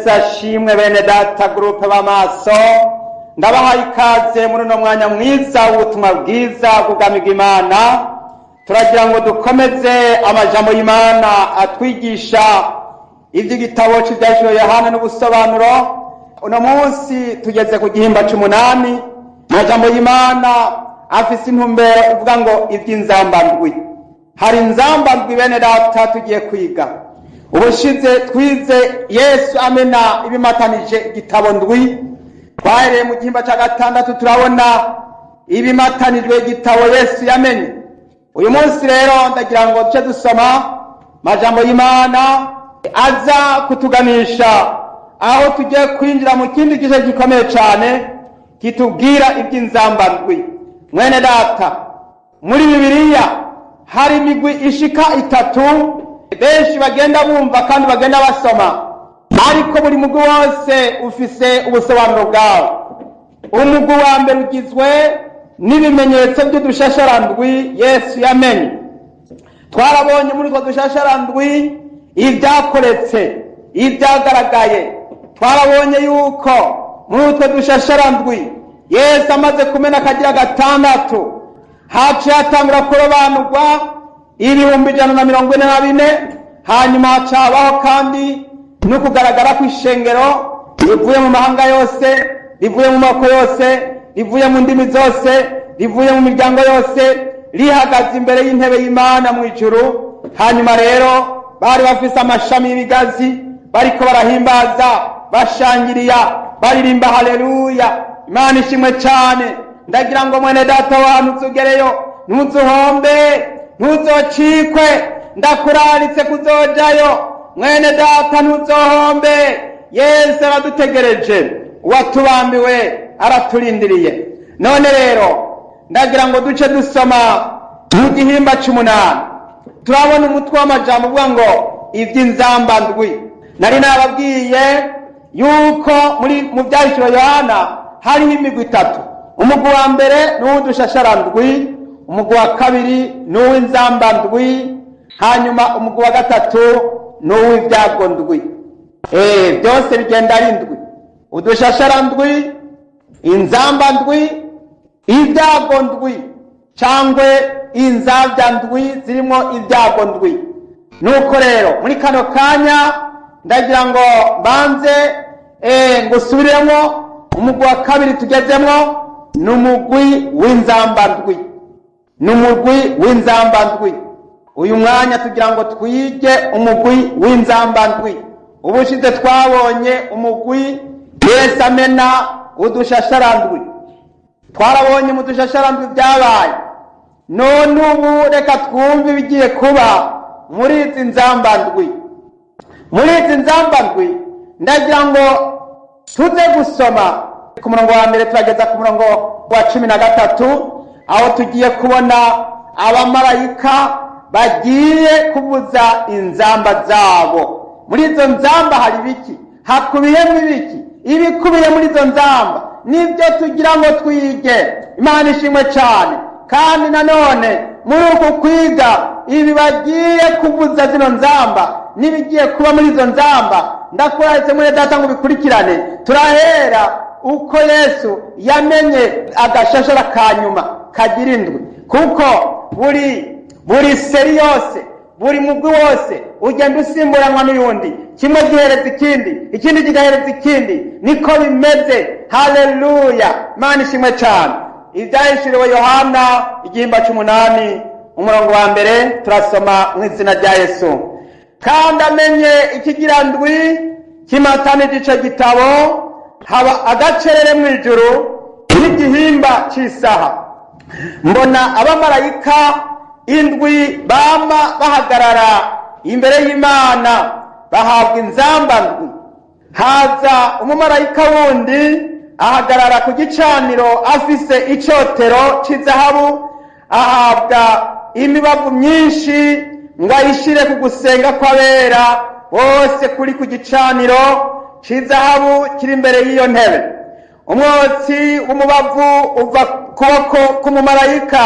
Yesu ashimwe bene data groupe b'amaso, ndabahaye ikaze muri uno mwanya mwiza w'ubutumwa bwiza bw'ubwami Imana. Turagira ngo dukomeze amajambo y'Imana atwigisha ivy'igitabo c'Ivyahishuriwe Yohana n'ubusobanuro. Uno munsi tugeze ku gihimba c'8. Amajambo y'Imana afise intumbero ivuga ngo ivy'inzambandwi. Hari inzambandwi bene data tugiye kwiga. Ubushize twize Yesu amena ibimatanije igitabo ndwi. Twahereye mu gihimba ca gatandatu turabona ibimatanijwe igitabo Yesu yamenye. Uyu munsi rero ndagira ngo duce dusoma majambo y'Imana aza kutuganisha aho tugiye kwinjira mu kindi gice gikomeye cyane kitubwira iby'inzambandwi. Mwene data, muri Bibiliya hari imigwi ishika 3 benshi bagenda bumva kandi bagenda basoma, ariko buri mugwi wose ufise ubusobanuro bwawo. Umugwi wa mbere ugizwe n'ibimenyetso by'udushasharandwi Yesu yamenye. Twarabonye muri utwo dushasharandwi ibyakoretse, ibyagaragaye. Twarabonye yuko muri utwo dushasharandwi Yesu amaze kumena akagira 6 haciye hatangura kurobanurwa 144,000. Hanyuma hacabaho kandi no kugaragara kw'ishengero rivuye mu mahanga yose, rivuye mu moko yose, rivuye mu ndimi zose, rivuye mu miryango yose, rihagaze imbere y'intebe y'Imana mu ijuru. Hanyuma rero bari bafise amashami y'ibigazi, bariko barahimbaza, bashangiriya, baririmba haleluya. Imana ishimwe cyane. Ndagira ngo mwene data wantu uzugereyo, ntuzuhombe, ntuzocikwe, ndakuraritse kuzojayo. Mwene data ntuzohombe, Yesu aradutegereje, uwatubambiwe araturindiriye. None rero ndagira ngo duce dusoma mu gihimba c'8. Turabona umutwe w'amajambo uvuga ngo ivy'inzambandwi. Nari nababwiye yuko mu Vyahishuriwe Yohana hariho imigwi 3. Umugwi wa mbere n'uw'udushasharandwi, umugwi wa kabiri n'uw'inzambandwi, hanyuma umugwi wa gatatu n'uw'ivyagondwi. Byose bigenda ari ndwi: udushasharandwi, inzambandwi, ivyagondwi cangwe inzavyandwi zirimo ivyagondwi. Nuko rero muri kano kanya ndagira ngo banze ngusubiremo umugwi wa kabiri tugezemwo n'umugwi w'inzambandwi. N'umugwi w'inzambandwi. Uyu mwanya tugira ngo twige umugwi w'inzambandwi. Ubushize twabonye umugwi Yesu amena udushasharandwi. Twarabonye mu dushasharandwi byabaye. None ubu reka twumve bigiye kuba muri izi nzambandwi. Muri izi nzambandwi ndagira ngo tuze gusoma ku murongo wa mbere turageza ku murongo wa 13, aho tugiye kubona abamarayika bagiye kuvuza inzamba zabo. Muri izo nzamba hari biki? Hakubiyemo ibiki? Ibikubiye muri izo nzamba nibyo tugira ngo twige. Imana ishimwe cyane. Kandi nanone muri uku kwiga ibi bagiye kuvuza zino nzamba nibigiye kuba muri izo nzamba, ndakuraritse muri data ngo bikurikirane. Turahera uko Yesu yamenye agashashara kanyuma kagira indwi, kuko buri seri yose, buri mugwi wose ugenda usimburanwa n'uyundi, kimwe gihereza ikindi kigahereza ikindi. Niko bimeze. Haleluya, Imana ishimwe cyane. Ivyahishuriwe Yohana igihimba c'8 umurongo wa mbere turasoma mu izina rya Yesu. Kandi amenye ikigira ndwi kimatanije ico gitabo, haba agacerere mu ijuru n'igihimba c'isaha. Mbona abamarayika indwi bama bahagarara imbere y'Imana, bahabwa inzambandwi. Haza umumarayika wundi ahagarara ku gicaniro afise icotero c'izahabu, ahabwa imibavu myinshi ngo ayishire ku gusenga kw'abera bose kuri ku gicaniro c'izahabu kiri imbere y'iyo ntebe. Umwotsi w'umubavu uva kuboko k'umumarayika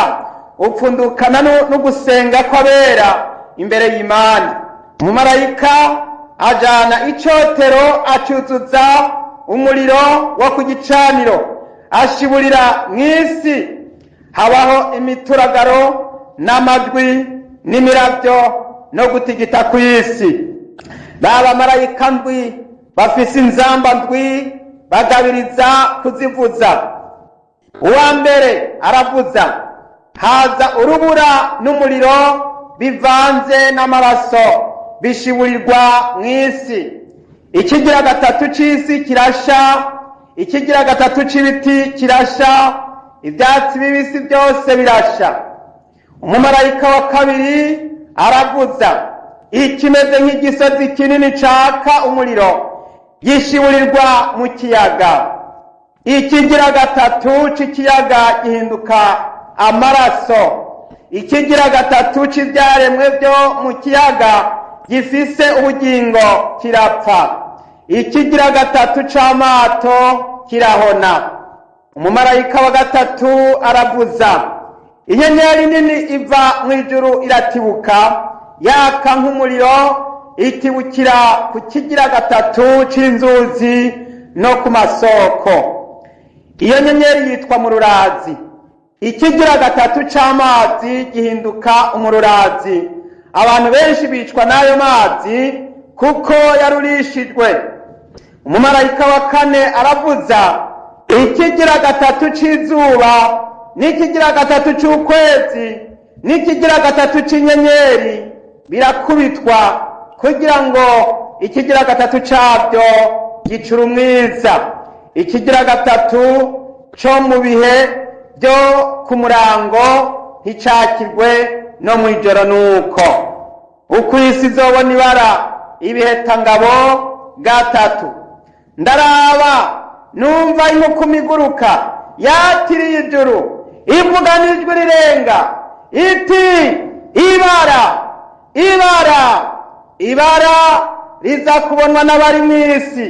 upfundukana no gusenga kw'abera imbere y'Imana. Umumarayika ajana icotero acuzuza umuriro wo ku gicaniro, ashiburira mw'isi, habaho imituragaro n'amajwi n'imiravyo no gutigita kw'isi. Bamarayika ndwi bafise inzamba ndwi bagabiriza kuzivuza. Uwa mbere aravuza, haza urubura n'umuriro bivanze n'amaraso bishiburirwa mw'isi. Ikigira gatatu c'isi kirasha, ikigira gatatu c'ibiti kirasha, ivyatsi bibisi byose birasha. Umumarayika wa kabiri aravuza, ikimeze nk'igisozi kinini caka umuriro gishiburirwa mu kiyaga. Ikigira gatatu c'ikiyaga gihinduka amaraso. Ikigira gatatu c'ivyaremwe vyo mu kiyaga gifise ubugingo kirapfa. Ikigira gatatu c'amato kirahona. Umumarayika wa gatatu aravuza, inyenyeri nini iva mw'ijuru iratibuka yaka nk'umuriro, itibukira ku kigira gatatu c'inzuzi no ku masoko. Iyo nyenyeri yitwa mururazi. Ikigira gatatu c'amazi gihinduka umururazi. Abantu benshi bicwa n'ayo mazi kuko yarurishijwe. Umumarayika wa kane aravuza, ikigira gatatu c'izuba n'ikigira gatatu c'ukwezi n'ikigira gatatu c'inyenyeri birakubitwa kugira ngo ikigira gatatu cabyo gicura umwiza. Ikigira gatatu co mu bihe byo ku murango nticakirwe no mw'ijoro. Nuko uko isi izobona ibara ibihetangabo gatatu. Ndaraba numva inkukuma iguruka yatiriye ijuru ivuga n'ijwi rirenga iti, ibara, ibara, ibara riza kubonwa n'abari mw'isi.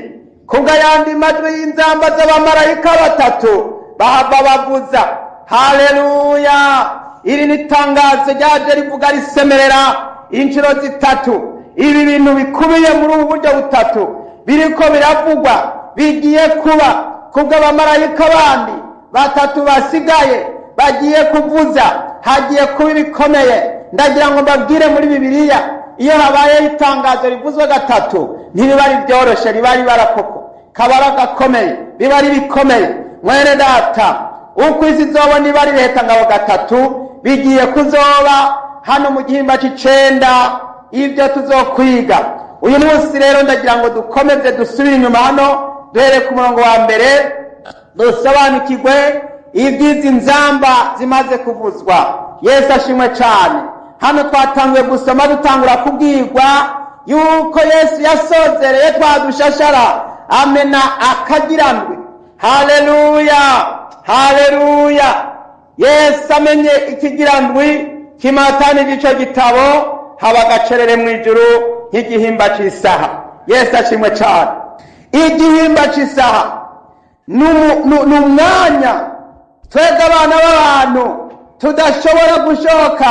Kubwa yandi majwi y'inzamba z'abamarayika batatu bahava bavuza, haleluya. Iri nitangazo ryaje rivuga risemerera inshuro zitatu. Ibi bintu bikubiye muri ubu buryo butatu biriko biravugwa bigiye kuba kubwo abamarayika bandi batatu basigaye bagiye kuvuza. Hagiye kuba ibikomeye. Ndagira ngo mbabwire muri Bibiliya, iyo habaye itangazo rivuzwe gatatu ntibiba ari byoroshe, riba ari barakoko kabara gakomeye, biba ari bikomeye. Mwene data, uko isi izobona ibara ibihetangabo gatatu bigiye kuzoba hano mu gihimba c'icenda. Ibyo tuzokwiga uyu munsi rero ndagira ngo dukomeze dusubire inyuma hano duhere ku murongo wa mbere dusobanukirwe iby'izi nzamba zimaze kuvuzwa. Yesu ashimwe cane. Hano twatanguye gusoma dutangura kubwirwa yuko Yesu yasozereye twadushashara amena akagirandwi. Haleluya, haleluya. Yesu amenye ikigirandwi kimatanije ico gitabo, haba agacerere mw'ijuru nk'igihimba c'isaha. Yesu ashimwe cane. Igihimba c'isaha n'umwanya twebwe abana b'abantu tudashobora gushoka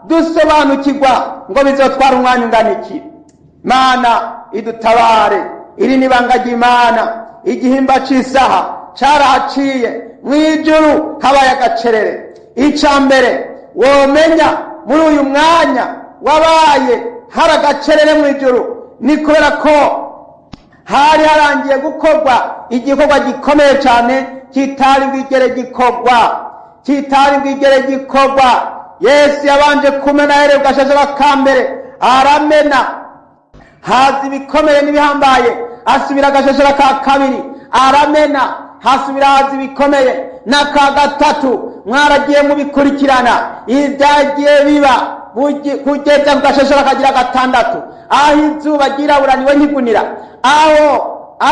dusobanukirwa ngo bizotwara umwanya ungana iki. Mana idutabare. Iri ni ibanga ry'Imana. Igihimba c'isaha carahaciye mw'ijuru habaye agacerere. Ica mbere womenya muri uyu mwanya wabaye hari agacerere mw'ijuru ni kubera ko hari harangiye gukorwa igikorwa gikomeye cane kitari bwigere gikorwa. Yesu yabanje kumena ahereye gashashara ka mbere aramena, haza ibikomeye n'ibihambaye. Asubira agashashara ka kabiri aramena, hasubira haza ibikomeye. N'aka gatatu mwaragiye mubikurikirana ibyagiye biba kugeza ku gashashara kagira gatandatu, aho izuba ryiraburaniwe nk'igunira, aho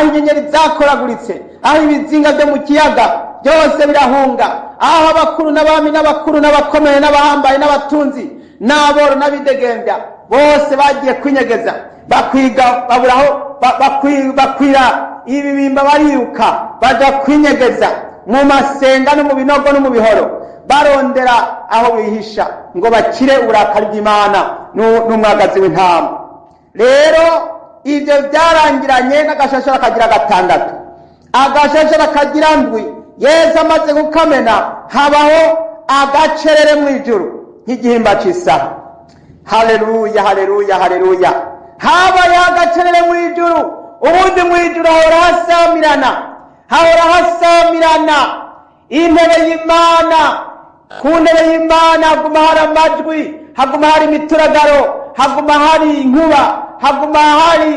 inyenyeri zakoraguritse, aho ibizinga byo mu kiyaga byose birahunga, aho abakuru n'abami n'abakuru n'abakomeye n'abahambaye n'abatunzi n'aboro n'abidegembya bose bagiye kwinyegeza, bakwira ibibimba bariruka baja kwinyegeza mu masenga no mu binogo no mu bihoro barondera aho bihisha ngo bakire uburakari bw'Imana n'umwagazi w'intama. Rero ibyo byarangiranye n'agashashara kagira gatandatu. Agashashara kagira ndwi Yesu amaze gukamena habaho agacerere mu ijuru nk'igihimba cy'isaha. Haleluya, haleluya, haleluya. Habaye agacerere mu ijuru, ubundi mu ijuru hahora hasamirana intebe y'Imana. Ku ntebe y'Imana haguma hari amajwi, haguma hari imituragaro, haguma hari inkuba, haguma hari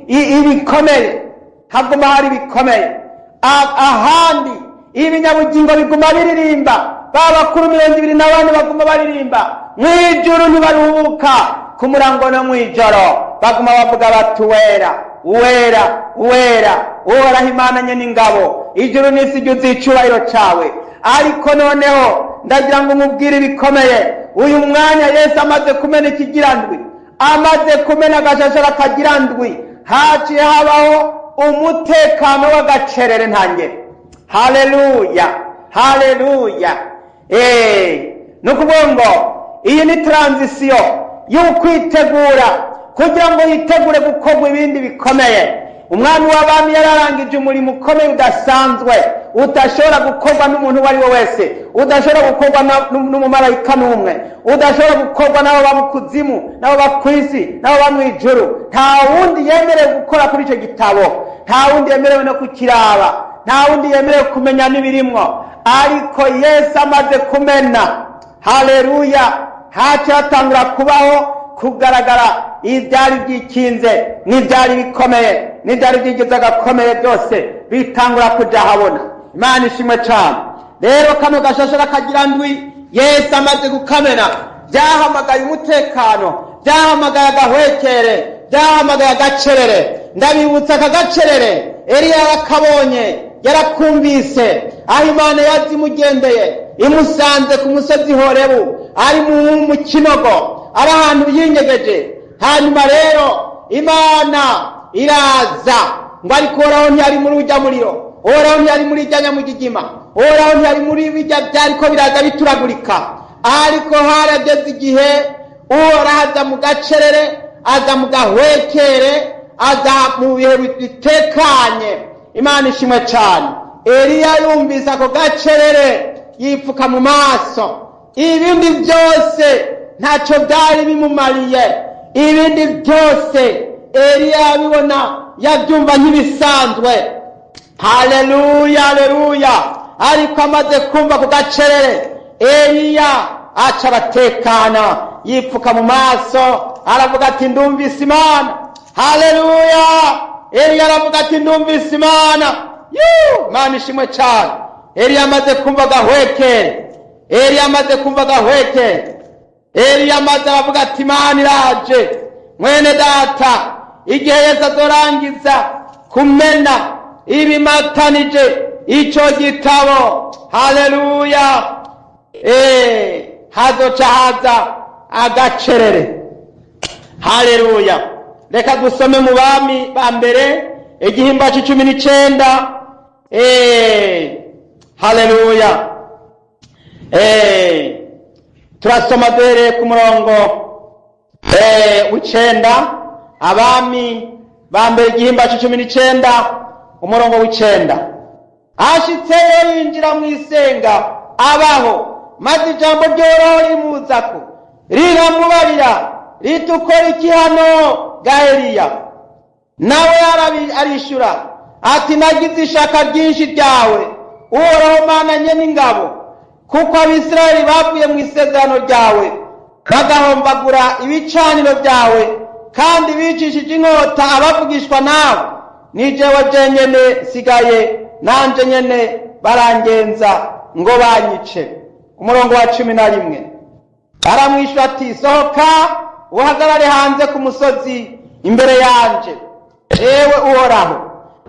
ibikomeye, haguma hari ibikomeye. Ahandi ibinyabugingo biguma biririmba, babakuru 24 baguma baririmba. Mwijuru ntibaruhuka, ku murango no mwijoro baguma bavuga bati uwera, uwera, uwera, uhoraho Imana nyene ingabo, ijuru n'isi ryuzuye icubahiro cawe. Ariko noneho ndagira ngo umubwire ibikomeye. Uyu mwanya Yesu amaze kumena ikigirandwi, amaze kumena agashashara kagirandwi, haciye habaho umutekano w'agacerere ntangere. Haleluya, haleluya. Nukuvuga ngo iyi ni transition y'ukwitegura kugira ngo yitegure gukorwa ibindi bikomeye. Umwami w'abami yararangije umurimo ukomeye udasanzwe, udashobora gukorwa n'umuntu uwo ari we wese, udashobora gukorwa n'umumarayika n'umwe, udashobora gukorwa n'abo bamukuzimu, n'abo bakwisi, n'abo bamwijuru. Nta wundi yemerewe gukora kuri icyo gitabo, nta wundi yemerewe no kukiraba, nta wundi yemerewe kumenya n'ibirimwo. Ariko Yesu amaze kumena, haleluya, haci hatangura kubaho kugaragara ibyari byikinze n'ibyari bikomeye n'ibyari byigeze agakomeye byose bitangura kuja habona. Imana ishimwe cyane. Rero kano gashashara kagira ndwi Yesu amaze gukamena, byahamagaye umutekano, byahamagaye agahwekere, byahamagaye agacerere. Ndabibutsa akagacerere Eliya yarakabonye, yarakumvise aho Imana yazimugendeye imusanze ku musozi Horebu, ari mu kinogo, ari ahantu yinyegeje. Hanyuma rero Imana iraza ngo ariko Uhoraho ntiyari muri ujya muriro, Uhoraho ntiyari muri ijya nyamugigima, Uhoraho ntiyari muri bijya byariko biraza bituragurika. Ariko harageze igihe Uhoraho aza mu gacerere, aza mu gahwekere, aza mu bihe bitekanye. Imana ishimwe cyane. Eliya yumvise ako gacerere yipfuka mu maso. Ibindi byose ntacyo byari bimumariye, ibindi byose Eliya yabibona, yabyumva nk'ibisanzwe. Haleluya, haleluya. Ariko amaze kumva ku gacerere, Eliya aca aratekana, yipfuka mu maso, aravuga ati ndumvise Imana. Haleluya. Eliya aravuga ati ndumvise Imana. Imana ishimwe cyane. Eliya amaze kumva gahwekere, Eliya amaze kumva gahwekere, Eliya amaze aravuga ati Imana iraje. Mwene data, igihe Yesu azorangiza kumena ibimatanije icyo gitabo, haleluya, hazoca haza agacerere. Haleluya. Reka dusome mu Bami ba mbere igihimba c'19. Haleluya. Turasoma dore ku murongo w'icenda. Abami ba mbere igihimba c'19 umurongo w'icenda. Ashitseyo yinjira mu isenga abaho, maze ijambo ry'Uhoraho rimuzako riramubarira ritukora iki hano ga Eliya? Nawe arishura ati nagize ishaka ryinshi ryawe Uhoraho Mana nyene ingabo, kuko Abisirayeli bavuye mu isezerano ryawe bagahombagura ibicaniro byawe, kandi bicishije inkota abavugishwa nawe. Ni jewe jenyene sigaye, nanje nyene barangenza ngo banyice. Umurongo wa 11. Aramwishyura ati sohoka uhagarare hanze ku musozi imbere yanje, ewe Uhoraho.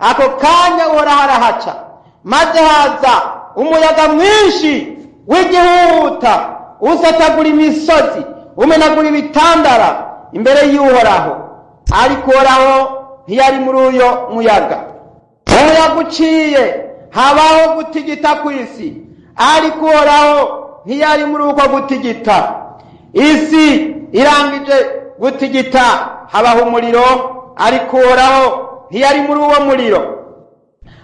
Ako kanya Uhoraho arahaca, maze haza umuyaga mwinshi w'igihuta usatagura imisozi, umenagura ibitandara imbere y'Uhoraho. Ariko Uhoraho ntiyari muri uyo muyaga. Umuyaga uciye habaho gutigita ku isi, ariko Uhoraho ntiyari muri uko gutigita. Isi irangije gutigita habaho umuriro, ariko Uhoraho ntiyari muri uwo muriro.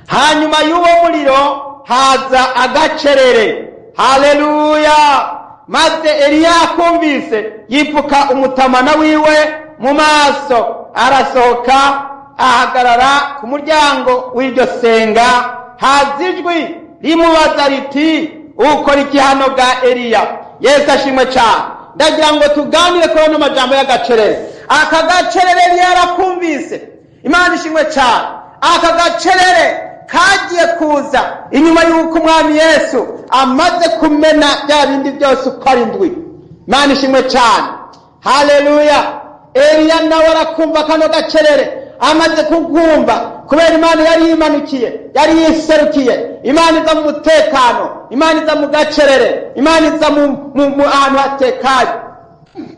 Hanyuma y'uwo muriro haza agacerere. Haleluya! Maze Eliya akumvise yipfuka umutamana wiwe mu maso, arasohoka ahagarara ku muryango w'iryo senga. Haza ijwi rimubaza riti, ukora iki hano ga Eliya? Yesu ashimwe cyane. Ndagira ngo tuganire kuri ano majambo y'agacerere. Aka gacerere Eliya yarakumvise. Imana ishimwe cyane. Aka gacerere kagiye kuza inyuma y'uko umwami Yesu amaze kumena bya bindi byose uko ari ndwi. Imana ishimwe cyane. Haleluya! Eliya nawe arakumva kano gacerere. Amaze kukumva, kubera Imana yari yimanukiye, yari yiserukiye. Imana iza mu mutekano, Imana iza mu gacerere, Imana iza mu ahantu hatekanye.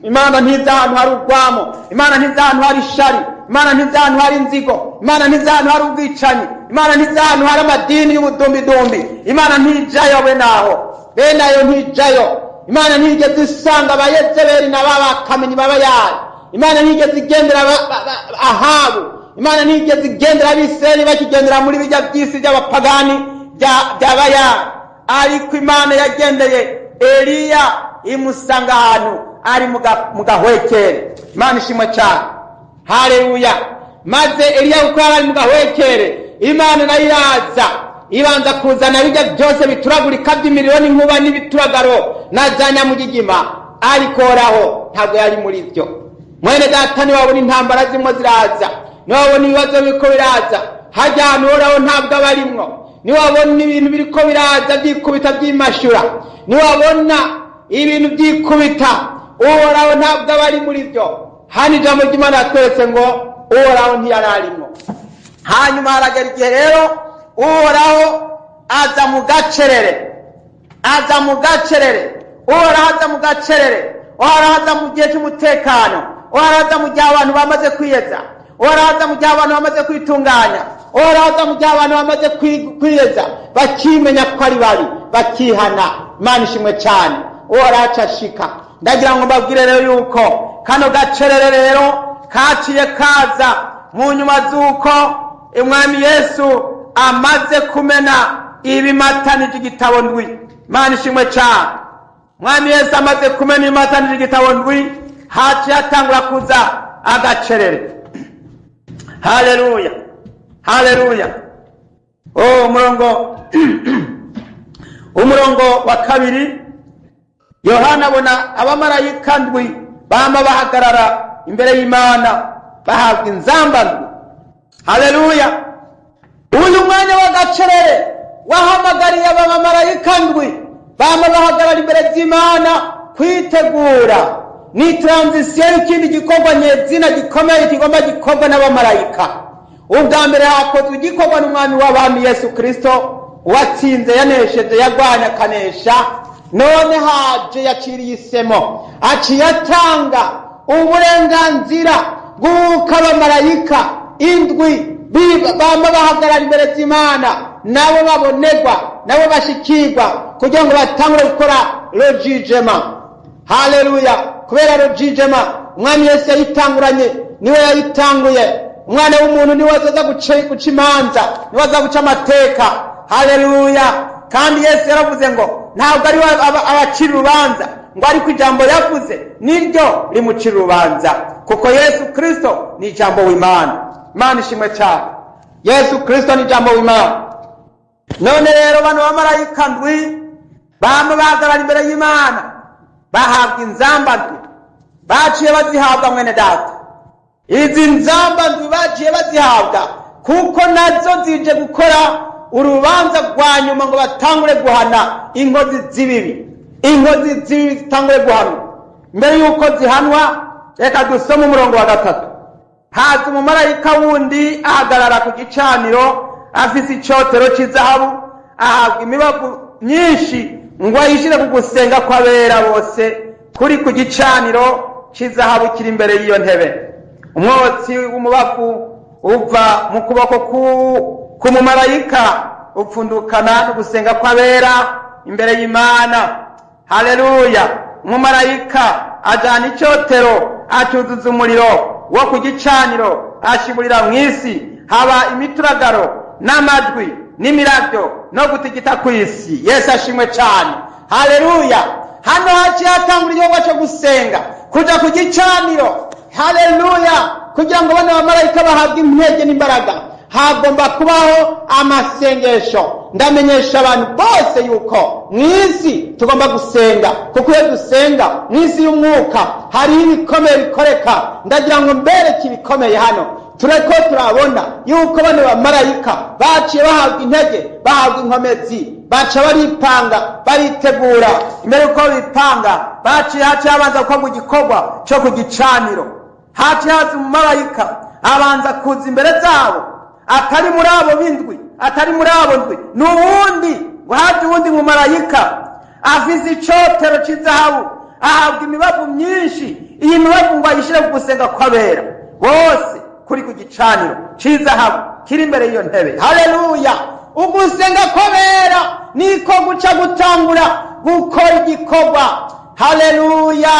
Imana ntiza ahantu hari urwamo, Imana ntiza ahantu hari ishari, Imana ntiza ahantu hari inzigo, Imana ntiza ahantu hari ubwicanyi, Imana ntiza ahantu hari amadini y'ubudumbidumbi. Imana ntijayo bene ayo ntijayo. Imana ntigeze isanga abayezebeli n'abakamenyi b'abayali. Imana ntigeze igendera Ahabu. Imana ntigeze igendera Abisirayeli bakigendera muri bijya by'isi by'abapagani by'abayali. Ariko Imana yagendeye Eliya imusanga ahantu ari mu gahwekere. Imana ishimwe cyane. Haleluya! Maze Eliya uko ari mu gahwekere, Imana nayo iraza ibanza kuzana bijya byose bituragurika by'imiriro n'inkuba n'ibituragaro na za nyamugigima. Ariko Uhoraho ntabwo yari muri byo. Mwene data, niwabona intambara zimwe ziraza, niwabona ibibazo biriko biraza, hajya ahantu Uhoraho ntabwo aba arimwo. Niwabona ibintu biriko biraza byikubita by'imashura, niwabona ibintu byikubita, Uhoraho ntabwo aba ari muri byo. Hano ijambo ry'Imana yatweretse ngo Uhoraho ntiyari arimo. Hanyuma haragera igihe rero Uhoraho aza mu gacerere. Uhoraho aza mu gacerere. Uhoraho aza mu gihe cy'umutekano. Uhoraho aza mu gihe abantu bamaze kwiyeza. Uhoraho aza mu gihe abantu bamaze kwitunganya. Uhoraho aza mu gihe abantu bamaze kwiyeza, bakimenya ko ari babi, bakihana. Imana ishimwe cyane. Uhoraho acashika. Ndagira ngo mbabwire rero yuko kano gacerere rero kaciye kaza mu nyuma z'uko umwami Yesu amaze kumena ibimatanije igitabo ndwi. Imana ishimwe cyane. Umwami Yesu amaze kumena ibimatanije igitabo ndwi, haciye hatangura kuza agacerere. Haleluya! Haleluya! umurongo wa kabiri, Yohana abona abamarayika ndwi bama bahagarara imbere y'Imana bahabwa inzamba ndwi. Haleluya! Uyu mwanya w'agacerere wahamagariye abamarayika ndwi bama bahagarara imbere y'Imana kwitegura. Ni transition y'ikindi gikorwa nyezina gikomeye kigomba gikorwa n'abamarayika. Ubwa mbere hakozwe igikorwa n'umwami w'abami Yesu Kristo, watsinze, yanesheje, yagwanya, kanesha. None haje yaciriye isemo, aciye atanga uburenganzira bw'uko abamarayika indwi bama bahagarara imbere y'Imana, nabo babonegwa, nabo bashikirwa, kugira ngo batangure gukora logijema. Haleluya! Kubera logijema umwami Yesu yayitanguranye, niwe yayitanguye. Umwana w'umuntu niwe azaza guca imanza, niwe azaza guca amateka. Haleluya! Kandi Yesu yaravuze ngo ntabwo ari abacira urubanza, ngo ariko ijambo yavuze niryo rimucira urubanza, kuko Yesu Kristo ni ijambo w'Imana. Imana ishimwe cyane. Yesu Kristo ni ijambo w'Imana. None rero bano bamarayika ndwi bama bahagarara imbere y'Imana bahabwa inzamba ndwi. Baciye bazihabwa mwene data. Izi nzamba ndwi baciye bazihabwa kuko nazo zije gukora urubanza rwa nyuma, ngo batangure guhana inkozi z'ibibi. Inkozi z'ibibi zitangure guhanwa. Mbere yuko zihanwa, reka dusome umurongo wa 3. Haza umumarayika wundi ahagarara ku gicaniro, afise icotero cy'izahabu, ahabwa imibavu myinshi ngo ayishire ku gusenga kw'abera bose kuri ku gicaniro cy'izahabu kiri imbere y'iyo ntebe. Umwotsi w'umubavu uva mu kuboko k'umumarayika upfundukana no gusenga kw'abera imbere y'Imana. Haleluya! Umumarayika ajana icotero acuzuza umuriro wo ku gicaniro ashiburira mu isi, haba imituragaro n'amajwi n'imirabyo no gutigita ku isi. Yesu ashimwe cyane, haleluya. Hano haciye hatangura igikorwa cyo gusenga, kuja ku gicaniro, haleluya, kugira ngo bane bamarayika bahabwe intege n'imbaraga. Hagomba kubaho amasengesho. Ndamenyesha abantu bose yuko mw'isi tugomba gusenga, kuko iyo dusenga mw'isi y'umwuka hari ibikomeye bikoreka. Ndagira ngo mbereke ibikomeye hano. Tureko turabona yuko bane bamarayika baciye bahabwa intege, bahabwa inkomezi, baca baripanga, baritegura. Imbere uko bipanga, baciye haciye abanza gukorwa igikorwa cyo ku gicaniro. Haciye haza umumarayika abanza kuza imbere zabo, atari muri abo bindwi, atari muri abo ndwi, n'ubundi ngo haje uwundi mumarayika afise icotero cy'izahabu, ahabwa imibavu myinshi. Iyi mibavu ngo ayishire ku gusenga kw'abera bose kuri ku gicaniro cy'izahabu kiri imbere y'iyo ntebe. Haleluya. Ugusenga kw'abera niko guca gutangura gukora igikorwa. Haleluya.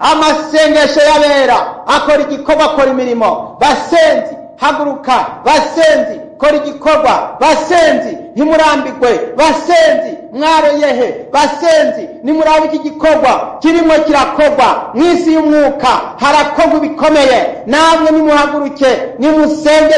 Amasengesho y'abera akora igikorwa, akora imirimo. Basenzi haguruka, basenzi kora igikorwa, basenzi ntimurambirwe, basenzi mwaroyehe, basenzi nimurabe iki gikorwa kirimo kirakorwa mw'isi y'umwuka. harakorwa ibikomeye. Namwe nimuhaguruke, nimusenge,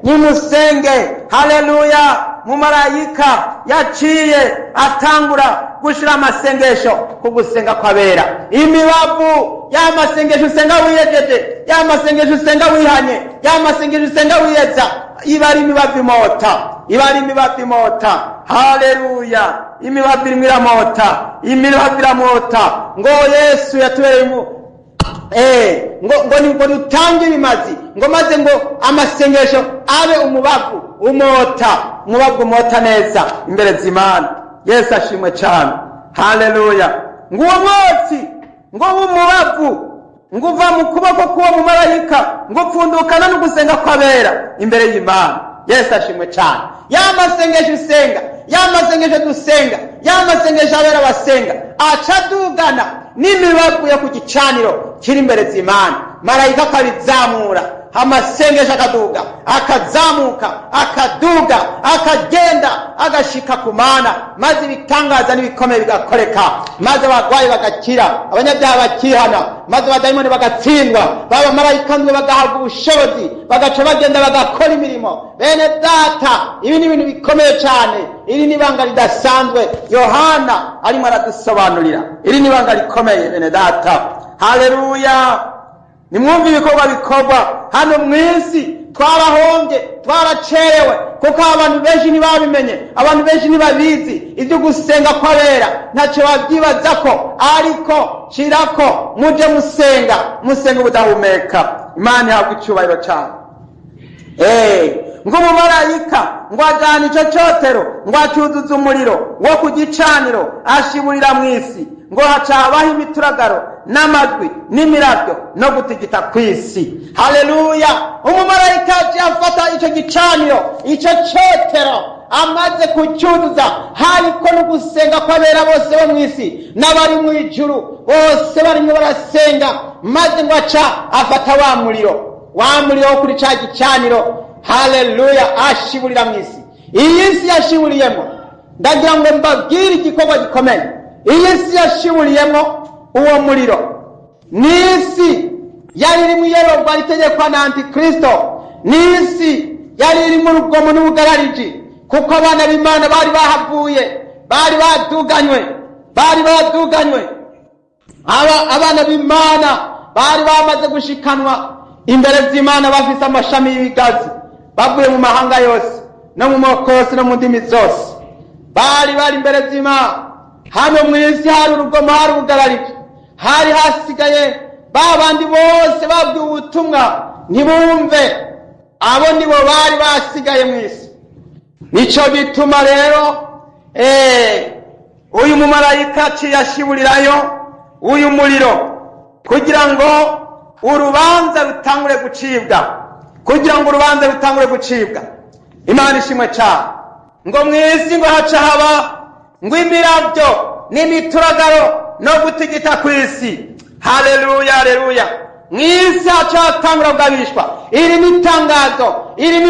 nimusenge. Haleluya. Mumarayika yaciye atangura gushira amasengesho ku gusenga kw'abera. Imibavu y'amasengesho usenga wiyejeje, y'amasengesho usenga wihanye, y'amasengesho usenga wiyeza, iba ari imibavu imota, iba ari imibavu imota. Haleluya. Imibavu irimo iramota, imibavu iramota. Ngo Yesu yatubereye ngo dutange ibimazi, ngo maze ngo amasengesho abe umubavu umota, umubavu umota neza imbere z'Imana. Yesu ashimwe cyane, haleluya. Ngo uwo mwotsi, ngo umubavu, ngo uva mu kuboko k'uwo mumarayika, ngo upfundukana no gusenga kw'abera imbere y'Imana. Yesu ashimwe cyane. Y'amasengesho usenga, y'amasengesho dusenga, y'amasengesho abera basenga, acadugana n'imibavu yo ku gicaniro kiri imbere z'Imana. Marayika akabizamura, amasengesho akaduga, akazamuka, akaduga, akagenda, agashika ku Mana, maze ibitangaza n'ibikomeye bigakoreka, maze abagwayi bagakira, abanyabyaha bakihana, maze abadayimoni bagatsindwa, baba marayika ndwe bagahabwa ubushobozi, bagaca bagenda bagakora imirimo. Bene data, ibi ni ibintu bikomeye cyane. Iri ni ibanga ridasanzwe Yohana arimo aradusobanurira. Iri ni ibanga rikomeye bene data. Haleluya. Nimwumve ibikorwa bikorwa hano mw'isi. Twarahombye, twaracerewe, kuko abantu benshi ntibabimenye, abantu benshi ntibabizi ibyo gusenga kw'abera, ntacyo babyibazako. Ariko shirako muje musenga ubudahumeka. Imana ihabwa icyubahiro cyane. Ngo umumarayika ngo ajana icyo cyotero, ngo acuzuza umuriro wo ku gicaniro ashiburira mu isi, ngo hacabaho imituragaro n'amajwi n'imirabyo no gutigita ku isi. Haleluya. Umumarayika afata icyo gicaniro, icyo cyotero, amaze kucyuzuza, hariko no gusenga kw'abera bose bo mu isi n'abari mu ijuru bose barimo barasenga. Maze ngo aca afata wa muriro wo kuri cya gicaniro, haleluya, ashiburira mu isi. Iyi si yashiburiyemo, ndagira ngo mbabwire igikorwa gikomeye. Iyi si yashiburiyemo uwo muriro n'isi yari iri mu iyoborwa ritegekwa na Antikristo, n'isi yari iri mu rugomo n'ubugarariji, kuko abana b'Imana bari bahavuye, bari baduganywe. Abana b'Imana bari bamaze gushikanwa imbere z'Imana, bafise amashami y'ibigazi, bavuye mu mahanga yose no mu moko yose no mu ndimi zose. Bari imbere z'Imana. Hano mu isi hari urugomo, hari ubugarariji, hari hasigaye babandi bose babwiwe ubutumwa ntibumve. Abo nibo bari basigaye mu isi. Nico gituma rero uyu mumarayika yashiburirayo uyu muriro, kugira ngo urubanza rutangure gucibwa, Imana ishimwe cyane. Ngo mu isi ngo haca haba ngo imirabyo n'imituragaro no gutigita ku isi. Haleluya, haleluya. Mw'isi hacatangura bwabishwa. Iri ni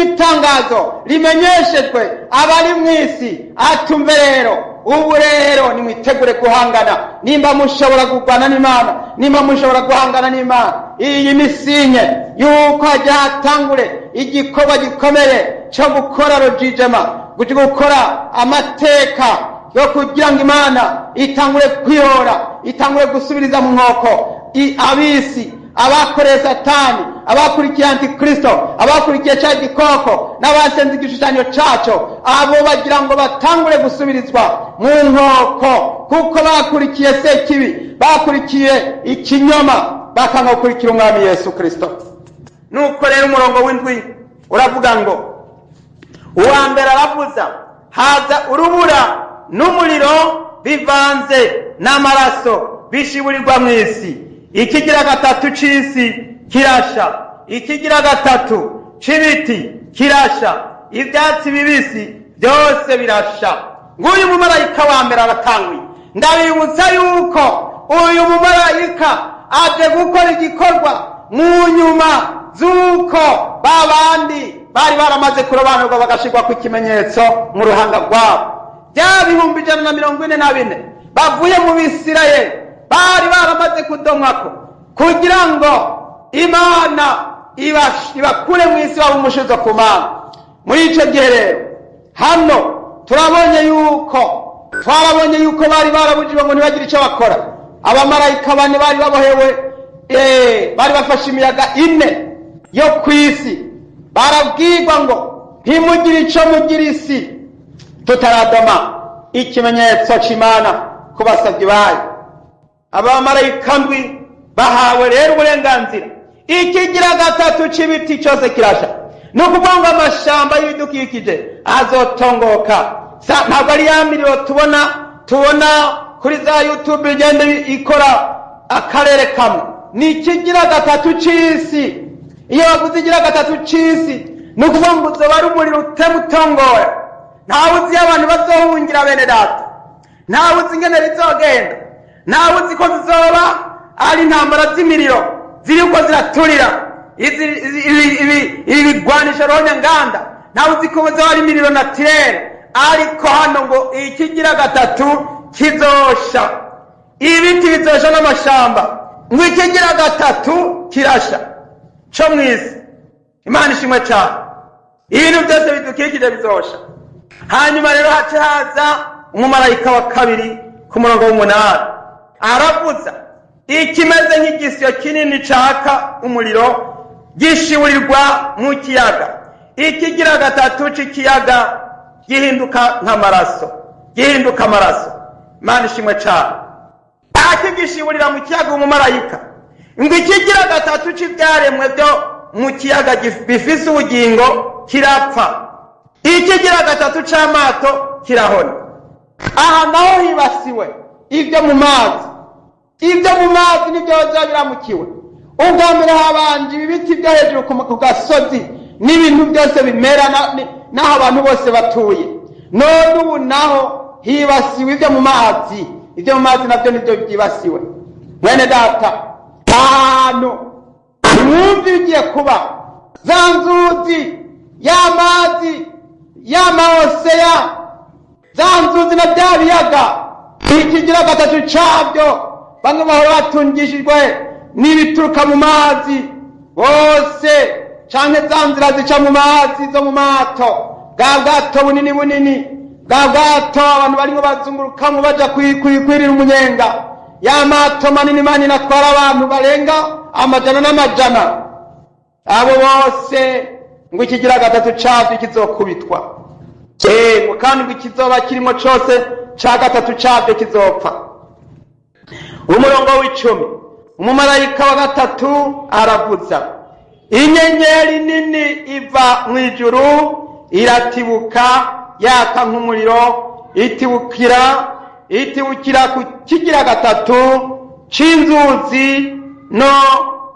itangazo rimenyeshejwe abari mw'isi. Atumve rero, ubu rero nimwitegure guhangana. Nimba mushobora kurwana n'Imana, nimba mushobora guhangana n'Imana, iyi misinye yuko hajya hatangure igikorwa gikomeye cyo gukora rojijema, gukora amateka yo kugira ngo Imana itangure kwihora, itangure gusubiriza mu nkoko abisi, abakoreye Satani, abakurikiye Antikristo, abakurikiye cya gikoko n'abasenze igishushanyo cyaco, abo bagira ngo batangure gusubirizwa mu nkoko, kuko bakurikiye Sekibi, bakurikiye ikinyoma, bakanga gukurikira umwami Yesu Kristo. Nuko rero umurongo w'indwi uravuga ngo, uwa mbere aravuza, haza urubura n'umuriro bivanze n'amaraso bishiburirwa mw'isi. Ikigira gatatu c'isi kirasha, ikigira gatatu c'ibiti kirasha, ivyatsi bibisi byose birasha. Nguyu mumarayika wa mbere aratanguye. Ndabibutsa yuko uyu mumarayika aje gukora igikorwa mu nyuma z'uko babandi bari baramaze kurobanurwa bagashirwa ku ikimenyetso mu ruhanga rwabo. Bya 144 bavuye mu Bisirayeli bari baramaze kudomwako kugira ngo Imana ibakure mu isi wabo umushizo ku Mana. Muri ico gihe rero hano twarabonye yuko bari barabujijwe ngo ntibagire icyo bakora. Abamarayika bane bari babohewe, bari bafashe imiyaga 4 yo kw'isi, barabwirwa ngo ntimugire ico mugira isi tutaradoma ikimenyetso c'Imana ku basavyi bayo. Abamarayika ndwi bahawe rero uburenganzira. Ikigira gatatu c'ibiti cyose kirasha, no kuvuga ngo amashamba y'ibidukikije azotongoka. Ntabwo ari ya miriro tubona kuri za YouTube igenda ikora akarere kamwe. Ni ikigira gatatu c'isi. Iyo bavuze ikigira gatatu c'isi, no kuvuga ngo uzoba ari umuriro utemutongora. Ntawe uzi abantu bazohungira bene data, ntawe uzi ingene rizogenda, ntawe uzi ko zizoba ari intambara z'imiriro ziriko ziraturira ibigwanisha rohonyanganda, ntawe uzi ko bizoba ari imiriro naturere. Ariko hano ngo ikigira gatatu kizosha, ibiti bizosha n'amashamba, ngo ikigira gatatu kirasha co mw'isi. Imana ishimwe cyane. Ibintu byose bidukikije bizosha. Hanyuma rero hace haza umumarayika wa kabiri ku murongo w'8 aravuza, ikimeze nk'igisyo kinini caka umuriro gishiburirwa mu kiyaga. Ikigira gatatu c'ikiyaga gihinduka amaraso. Imana ishimwe cyane. Akigishiburira mu kiyaga umumarayika, ngo ikigira gatatu c'ibyaremwe byo mu kiyaga bifise ubugingo kirapfa. Ikigira gatatu c'amato kirahona. Aha naho hibasiwe ibyo mu mazi. Ibyo mu mazi nibyo byabiramukiwe. Ubwa mbere habanje ibiti byo hejuru ku gasozi n'ibintu byose bimera naho abantu bose batuye. None ubu naho hibasiwe ibyo mu mazi. Ibyo mu mazi nabyo nibyo byibasiwe. Mwene data, ahantu mwumva ugiye kuba za nzuzi y'amazi y'amaoseya, za nzuzi na bya biyaga, ikigira gatatu cabyo bamwe bahora batungishijwe n'ibituruka mu mazi bose, canke za nzira zica mu mazi zo mu mato, bwa bwato bunini bwa bwato abantu barimo bazungurukamwo baja kwirira umunyenga, ya mato manini atwara abantu barenga amajana n'amajana. Abo bose ngo ikigira gatatu cabyo kizokubitwa. Kandi ngo ikizoba kirimo cose ca gatatu cabyo kizopfa. Umurongo w'10 umumarayika wa gatatu aravuza, inyenyeri nini iva mw'ijuru iratibuka yaka nk'umuriro, itibukira ku kigira gatatu c'inzuzi no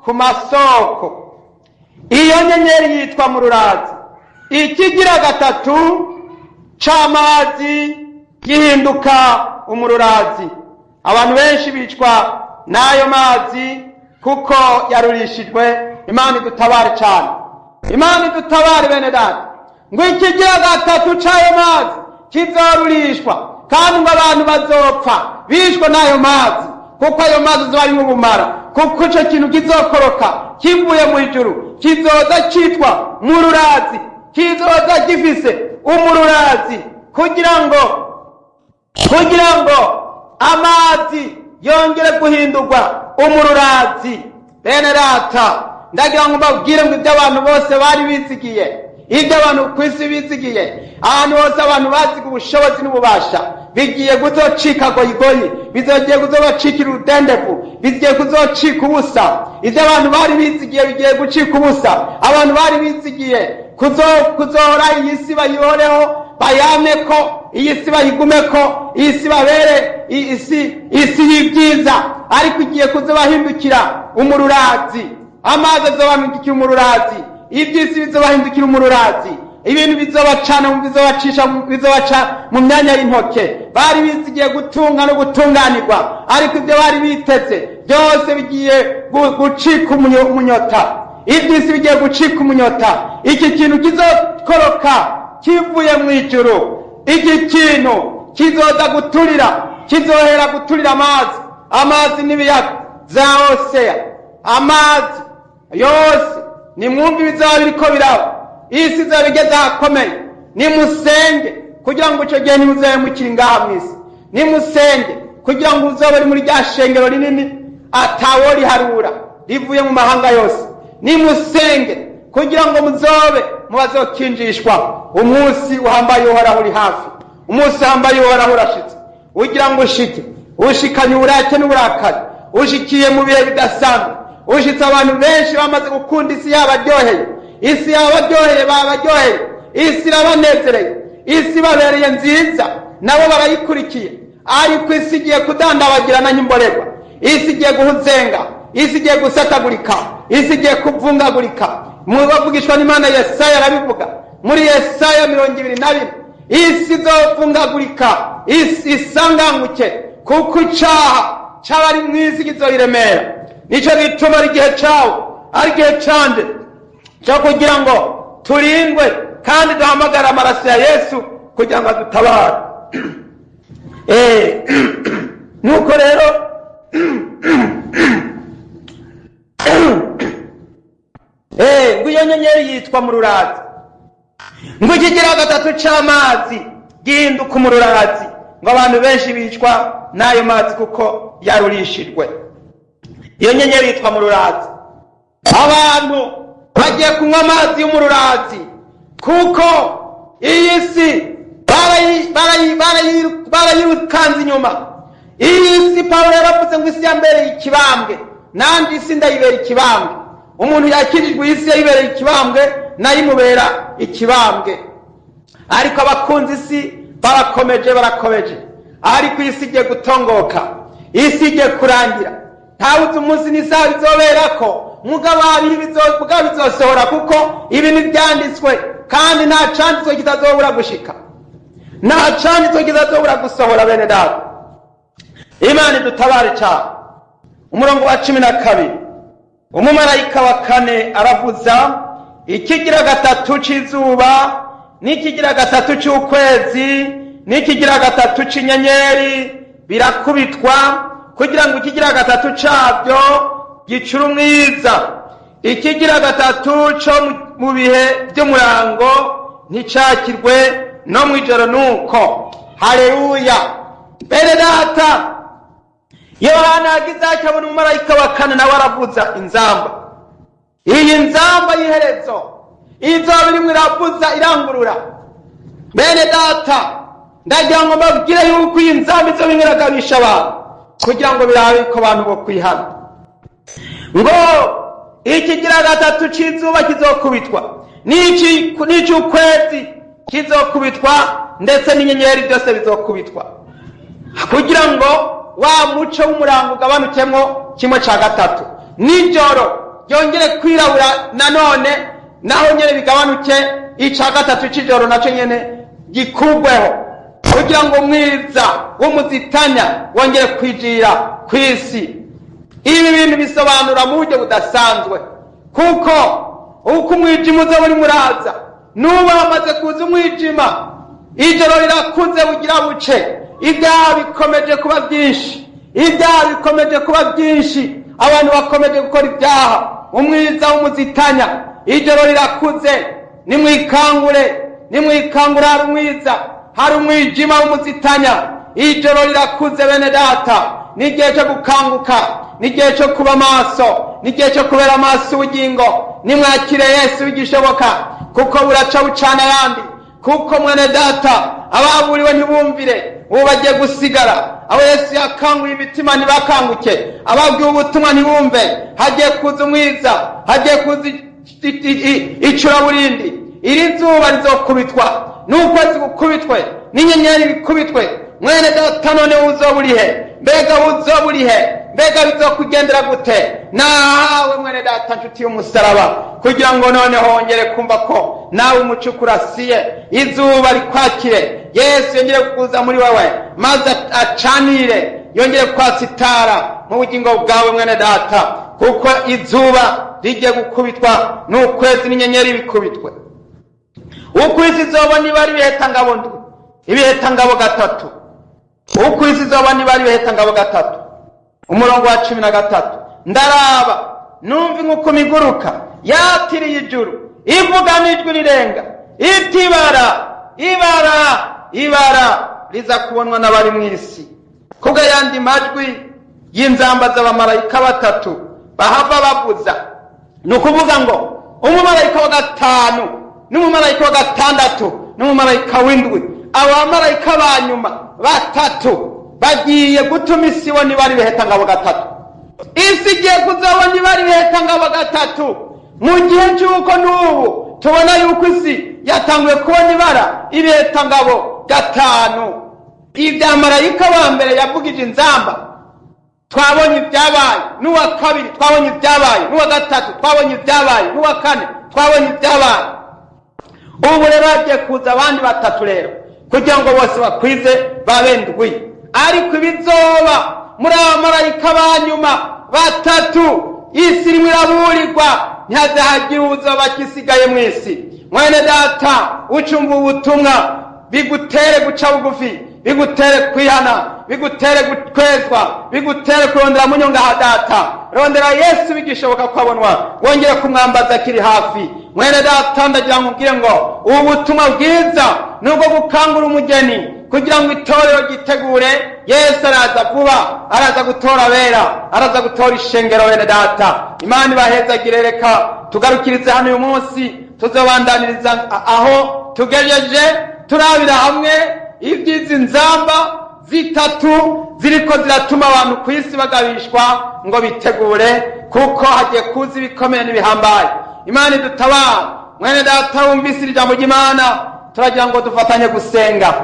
ku masoko. Iyo nyenyeri yitwa mururazi. Ikigira gatatu c'amazi gihinduka umururazi. Abantu benshi bicwa n'ayo mazi kuko yarurishijwe. Imana idutabare cyane, Imana idutabare bene data, ngo ikigira gatatu c'ayo mazi kizorurishwa, kandi ngo abantu bazopfa bishwe n'ayo mazi, kuko ayo mazi azoba arimwo ubumara, kuko ico kintu kizokoroka kivuye mu ijuru kizoza citwa mururazi, kizoza gifise umururazi, kugira ngo amazi yongere guhindurwa umururazi. Bene data, ndagira ngo mbabwire ngo ibyo abantu bose bari bizigiye, ibyo abantu kw'isi bizigiye, ahantu hose abantu baziga ubushobozi n'ububasha, bigiye kuzocika goyigoyi, bizogiye kuzobacikira urudendevu, bigiye kuzocika ubusa. Ibyo abantu bari bizigiye bigiye gucika ubusa. Abantu bari bizigiye kuzohora iyi si bayihoreho, bayameko, iyi si bayigumeko, iyi si babere isi y'ibyiza, ariko igiye kuzobahindukira umururazi. Amazi azobahindukira umururazi, iby'isi bizobahindukira umururazi, ibintu bizobacana, bizobaca mu myanya y'intoke. Bari bizigiye gutunga no gutunganirwa, ariko ibyo bari biteze byose bigiye gucika umunyota. Iby'isi bigiye gucika umunyota. Iki kintu kizokoroka kivuye mu ijuru, iki kintu kizoza guturira, kizohera guturira amazi n'ibiyaga za Hoseya, amazi yose. Nimwumve ibizaba biriko biraba, isi izoba igeze ahakomeye. Nimusenge kugira ngo ico gihe ntimuzobe mukiri ngaha mw'isi. Nimusenge kugira ngo uzobe uri muri rya shengero rinini ataworiharura rivuye mu mahanga yose. Nimusenge kugira ngo muzobe mu bazokinjishwa. Umunsi uhambaye uhoraho uri hafi, umunsi uhambaye uhoraho urashitse, ugira ngo ushike, ushikanye uburake n'uburakari, ushikiye mu bihe bidasanzwe, ushitse abantu benshi bamaze gukunda isi yabaryoheye, isi yabaryoheye, babaryoheye, isi irabanezereye, isi babereye nziza, nabo barayikurikiye, ariko isi igiye kudandabagirana nk'imborerwa, isi igiye guhuzenga, isi igiye gusatagurika, isi igiye kuvungagurika. Mubavugishwa n'Imana Yesaya arabivuga muri Yesaya 22, isi izovungagurika, isi isanganguke, kuko icaha c'abari mw'isi kizoyiremera. Nico gituma ari igihe cawe, ari igihe canje cyo kugira ngo turindwe kandi duhamagara amaraso ya Yesu kugira ngo adutabare. Nuko rero ngo iyo nyenyeri yitwa mururazi, ngo ikigira gatatu c'amazi gihinduka umururazi, ngo abantu benshi bicwa n'ayo mazi kuko yarurishijwe. Iyo nyenyeri yitwa mururazi. Abantu bagiye kunywa amazi y'umururazi, kuko iyi si barayirukanze inyuma. Iyi si Pawulo yaravuze ngo isi yambereye ikibambwe, nandi isi ndayibera ikibambwe. Umuntu yakirijwe isi yayibereye ikibambwe, nayo imubera ikibambwe. Ariko abakunzi isi barakomeje, ariko isi igiye gutongoka, isi igiye kurangira. Ntawuzi umunsi n'isaha bizoberako, mugabo bizosohora, kuko ibintu byanditswe, kandi nta canditswe kitazobura gushika, nta canditswe kitazobura gusohora. Bene data, Imana idutabare cyane. Umurongo wa 12, umumarayika wa 4 aravuza, ikigira gatatu c'izuba, n'ikigira gatatu c'ukwezi, n'ikigira gatatu c'inyenyeri birakubitwa, kugira ngo ikigira gatatu cabyo gicura umwiza. Ikigira gatatu co mu bihe by'umurango nticakirwe no mw'ijoro nuko. Haleluya. Bene data, Yohana yagize akabona umumarayika wa 4 nawe aravuza inzamba. Iyi nzamba y'iherezo izoba irimwo iravuza irangurura. Bene data, ndagira ngo mbabwire yuko iyi nzamba izoba iragabisha abantu, kugira ngo birabe ko abantu bo kwihana. Ngo ikigira gatatu c'izuba kizokubitwa, n'ic'ukwezi kizokubitwa, ndetse n'inyenyeri byose bizokubitwa, kugira ngo wa muco w'umurango ugabanukemwo 1/3. Nijoro yongere kwirabura nanone, naho nyene bigabanuke 1/3 c'ijoro naco nyene gikugweho, kugira ngo umwiza w'umuzitanya wongere kwijira kw'isi. ibi bintu bisobanura mu buryo budasanzwe, kuko uko umwijima uza buri muraza, n'ubu hamaze kuza umwijima, ijoro rirakuze bugira buce, ibyaha bikomeje kuba byinshi, ibyaha bikomeje kuba byinshi, abantu bakomeje gukora ibyaha, umwiza w'umuzitanya, ijoro rirakuze, nimwikangure, hari umwiza, hari umwijima w'umuzitanya, ijoro rirakuze bene data, n'igihe cyo gukanguka, n'igihe cyo kuba maso, n'igihe cyo kubera amaso ubugingo, nimwakire Yesu bigishoboka, kuko buraca bucana ayandi, kuko mwene data ababuriwe ntibumvire, ubu bagiye gusigara. Abo Yesu yakanguye imitima ntibakanguke, ababwiwe ubutumwa ntibumve, hagiye kuza umwiza, hagiye kuza icuraburindi, iri zuba rizokubitwa, n'ukwezi gukubitwe, n'inyenyeri bikubitwe. Mwene data none uzoburihe? Mbega uzoburihe? Mbega bizokugendera gute? Nawe mwene data nshuti y'umusaraba, kugira ngo noneho wongere kumva ko nawe umuco ukurasiye, izuba rikwakire, Yesu yongere kuza muri wewe, maze acanire, yongere kwasitara mu bugingo bwawe mwene data, kuko izuba rigiye gukubitwa, n'ukwezi n'inyenyeri bikubitwe. Ukwisi zoba niba ari ibihetangabo ndwi, ibihetangabo gatatu. Ukwisi zoba niba ari ibihetangabo gatatu. Umurongo wa 13, ndaraba numva inkuku miguruka yatiriye ijuru, ivuga n'ijwi rirenga iti ibara riza kubonwa n'abari mu isi, kubwo yandi majwi y'inzamba z'abamarayika batatu bahava bavuza. Nukuvuga ngo umumarayika wa gatanu n'umumarayika wa gatandatu n'umumarayika w'indwi, abamarayika banyuma batatu bagiye gutuma isi ibona ibara ibihetangabo gatatu. Isi igiye kuzabona ibara ibihetangabo gatatu, mu gihe cy'uko n'ubu tubona yuko isi yatanguye kubona ibara ibihetangabo gatanu. Ibya marayika wa mbere yavugije inzamba, twabonye ibyabaye, n'uwa kabiri twabonye ibyabaye, n'uwa gatatu twabonye ibyabaye, n'uwa kane twabonye ibyabaye. Ubu rero hagiye kuza abandi batatu rero, kugira ngo bose bakwize babe ndwi. Ariko ibizoba muri abamarayika banyuma batatu, isi irimo iraburirwa, ntihazagira uzoba kisigaye mu isi. Mwene data, ucumva ubutumwa, bigutere guca bugufi, bigutere kwihana, bigutere kwezwa, bigutere kurondera munyonga ha data. Rondera Yesu bigishoboka kwabonwa, wongere kumwambaza akiri hafi. Mwene data, ndagira ngo ubwire ngo ubu butumwa bwiza nubwo gukangura umugeni kugira ngo itorero gitegure. Yesu araza vuba, araza gutora abera, araza gutora ishengero. Bene data, Imana ibahezagire. Reka tugarukirize hano uyu munsi, tuzobandaniriza aho tugejeje, turabira hamwe ibyizi nzamba zitatu ziriko ziratuma abantu ku isi bagabishwa ngo bitegure, kuko hagiye kuza ibikomeye n'ibihambaye. Imana idutabara. Mwene data, wumvise ijambo ry'Imana, turagira ngo dufatanye gusenga.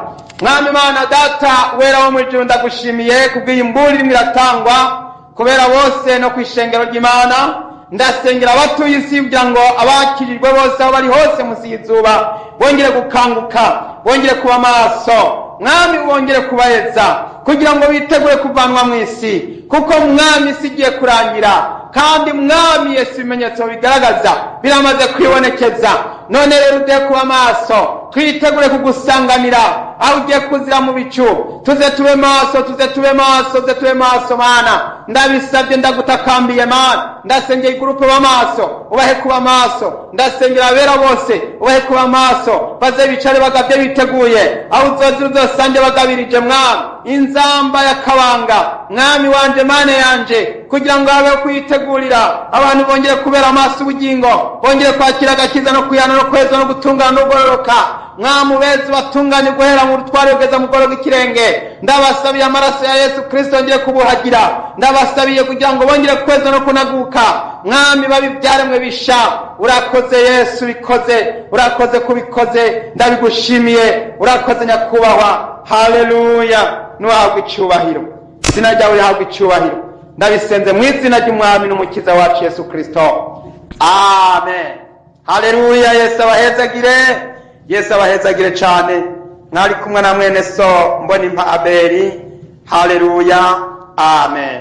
Mwami Imana data wera wo mu ijuru, ndagushimiye kubw'iyi mburi irimo iratangwa kubera bose no kwishengero ry'Imana. Ndasengera abatuye isi kugira ngo abakirirwe bose aho bari hose munsi y'izuba bongere gukanguka, bongere kuba maso. Mwami bongere kubaheza kugira ngo bitegure kuvanwa mu isi, kuko Mwami isi igiye kurangira, kandi Mwami Yesu ibimenyetso bigaragaza biramaze kwibonekeza. None rero ugiye kuba maso, twitegure kugusanganira aho ugiye kuzira mu bicu. Tuze tube maso, tuze tube maso, tuze tube maso Mana. Ndabisabye, ndagutakambiye Mana. Ndasengera igrupe ba maso, ubahe kuba maso. Ndasengera abera bose, ubahe kuba maso, baze bicare bagabye biteguye, aho uzozira uzosange bagabirije Mwami inzamba ya kabanga. Mwami wanje, Mana yanje, kugira ngo habe kuyitegurira abantu bongere kubera amaso ubugingo, bongere kwakira agakiza no kuyana no kwezwa no gutungana no kugororoka. Mwami ubeze batunganye guhera mu rutware ugeza mu goro bw'ikirenge. Ndabasabiye amaraso ya Yesu Kristo yongere kubuhagira. Ndabasabiye kugira ngo bongere kwezwa no kunaguka. Mwami babibyaremwe bisha. Urakoze Yesu, bikoze. Urakoze kubikoze. Ndabigushimiye. Urakoze nyakubahwa. Haleluya. Nuhabwe icyubahiro. Izina ryawe rihabwe icyubahiro. Ndabisenze mu izina ry'Umwami n'Umukiza wacu Yesu Kristo. Amen. Haleluya. Yesu abahezagire. Yesu abahezagire cyane. Mwari kumwe na mwene so Mbonimpa Abeli. Haleluya. Amen.